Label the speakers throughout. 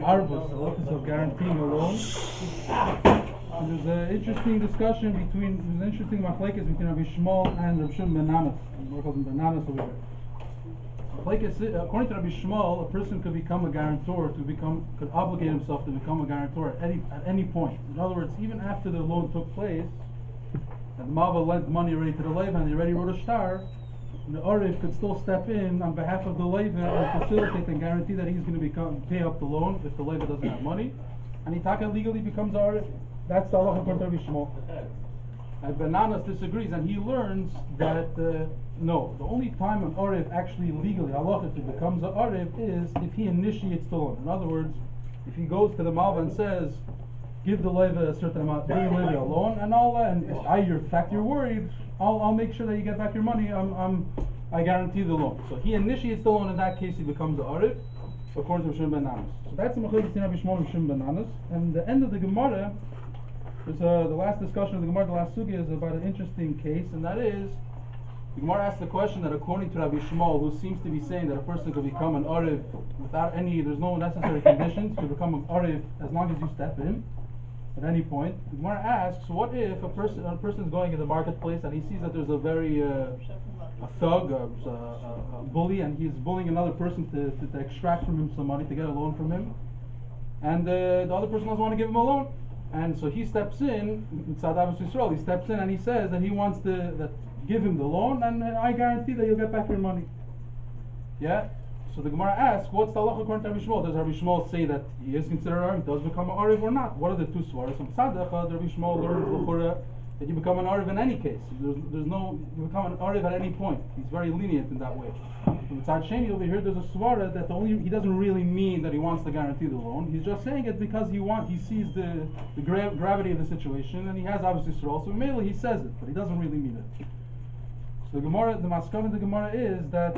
Speaker 1: arbus, the locus of guaranteeing a loan. And there's an interesting discussion between, there's an interesting machlekes between Rabbi Shmuel and Rabbi Shimon ben Nanas. We're calling ben Nanas over here. According to Rabbi Shmuel, a person could become a guarantor, could obligate himself to become a guarantor at any point. In other words, even after the loan took place, and the Mava lent money already to the Leiva and they already wrote a shtar, the Arif could still step in on behalf of the Leiva and facilitate and guarantee that he's going to pay up the loan if the Leiva doesn't have money, and Itaka legally becomes Arif. That's the halacha according to Rabbi Shmuel. And Bananas disagrees, and he learns that no, the only time an Arif actually legally halacha becomes an Arif is if he initiates the loan. In other words, if he goes to the Malva and says, give the Leiva a certain amount, give the Leiva a loan, and you're worried, I'll make sure that you get back your money. I guarantee the loan. So he initiates the loan. In that case, he becomes the Arif, according to Shimon ben Nanas. So that's the machlekes between Rabbi Shmuel and Shimon ben Nanas. And the end of the Gemara is the last discussion of the Gemara. The last sugya is about an interesting case, and that is the Gemara asks the question that according to Rabbi Shmuel, who seems to be saying that a person could become an Arif without there's no necessary conditions to become an Arif as long as you step in at any point. The Gemara asks, what if a person is going in the marketplace and he sees that there's a very a thug, a bully, and he's bullying another person to extract from him some money, to get a loan from him, and the other person doesn't want to give him a loan, and so he steps in, Israel, he steps in and he says that he wants to give him the loan, and I guarantee that you'll get back your money. Yeah? So the Gemara asks, what's the halacha according to Rabbi Shmuel? Does Rabbi Shmuel say that he is considered Arif, does become an Arif or not? What are the two svaras? From Tzadach, Rabbi Shmuel learns that you become an Arif in any case. There's no, you become an Arif at any point. He's very lenient in that way. From Tzad Sheni over here, there's a svara that he doesn't really mean that he wants to guarantee the loan. He's just saying it because he sees the gravity of the situation, and he has obviously Yisrael, so mainly he says it, but he doesn't really mean it. So the maskam of the Gemara is that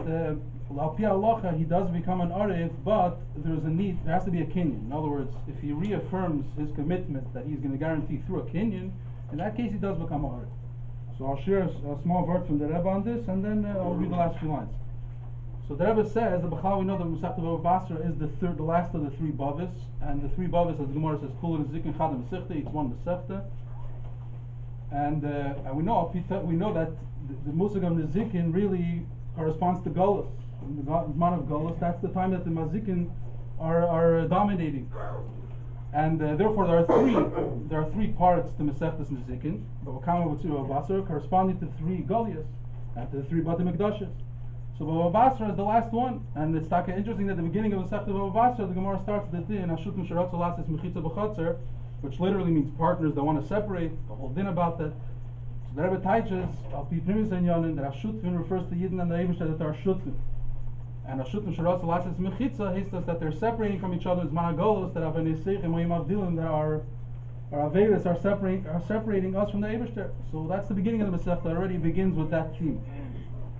Speaker 1: al pi halacha he does become an arif, but there has to be a kinyan. In other words, if he reaffirms his commitment that he's going to guarantee through a kinyan, in that case he does become an arif. So I'll share a small word from the Rebbe on this, and then I'll read the last few lines. So the Rebbe says that B'chal we know that Masechta Bava Basra is the last of the three bavis, and the three bavis, as the Gemara says, Kula and Zikin Chad and Masechta, each one Masechta. And we know that the Musig of Nezikin really corresponds to Golos. In the Zman of Golos, that's the time that the Mazikin are dominating. And therefore there are three parts to Masechtas Nezikin, corresponding to three Golias, and to the three Bati Mikdashas. So Bava Basra is the last one, and it's interesting that at the beginning of Masechta Bava Basra, the Gemara starts the din Ashutim Sharatz Lasis Mechitza B'Chatzer, which literally means partners that want to separate, the whole din about that. So the Rebbe teaches, Al Pi Primus Enyanin, that Ashutfin refers to Yidden and the Eivishter that are Ashutfin. And Ashutfin Sharatz Lasis Mechitza, he says that they're separating from each other as Managolos, that Avenesich and Moyim Avdilim, that our Avelis are separating us from the Eivishter. So that's the beginning of the Masechta, already begins with that theme.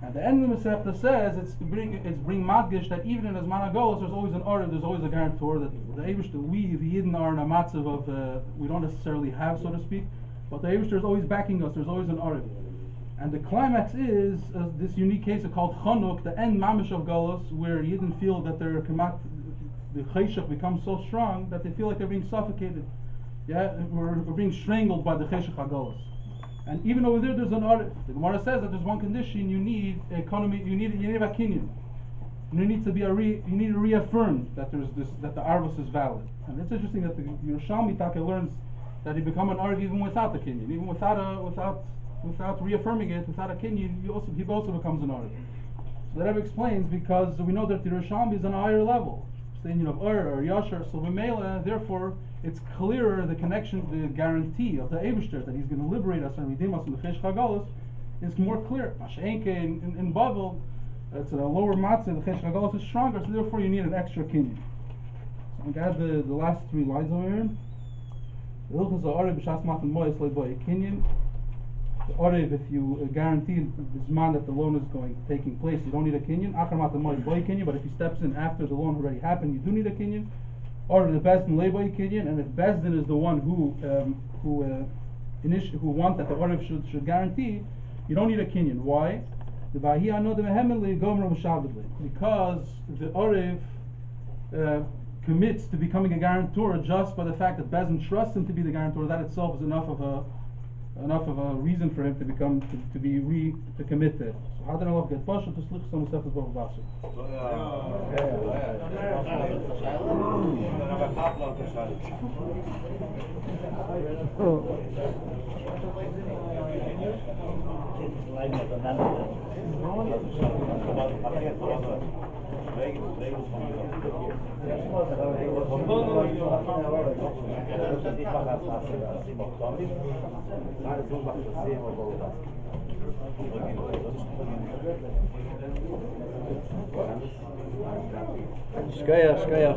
Speaker 1: And the end of the Masechta says it's bring madgish that even in Azman HaGolos there's always an order, there's always a guarantor, that the Eivishter, we, the Yidden, are in a matzav of, we don't necessarily have, so to speak, but the Eivishter is always backing us, there's always an order. And the climax is this unique case called Chanuk, the end mamish of Golos, where Yidden feel that the Cheshach becomes so strong that they feel like they're being suffocated. Yeah, we're being strangled by the Cheshach HaGolos. And even over there's an arif. The Gemara says that there's one condition: you need economy, you need a kinyan. You need to reaffirm that that the arvus is valid. And it's interesting that the Yerushalmi Taka learns that he become an arif even without the kinyan, even without reaffirming it, without a kinyan, he also becomes an arif. So the Rebbe explains, because we know that the Yerushalmi is on a higher level, it's the union of or yasher. So v'meila, therefore, it's clearer the connection, the guarantee of the Eibishter that he's going to liberate us and redeem us from the Chesh Chagalos is more clear. Masha'enke in Bavel, it's a lower matzah, the Chesh Chagalos is stronger, so therefore you need an extra kinyan. So I'm going to add the last three lines over here. The Orev, if you guarantee the Zman that the loan is taking place, you don't need a kinyan. But if he steps in after the loan already happened, you do need a kinyan. Or the Bezdin Leiboy Kinyan, and if Bezdin is the one who wants that the Orev should guarantee, you don't need a Kinyan. Why? Because the Orev commits to becoming a guarantor just by the fact that Beis Din trusts him to be the guarantor, that itself is enough of a reason for him to become to commit to it. So how did Allah get Pasha to slich some stuff above Vasu?
Speaker 2: Shkoyach.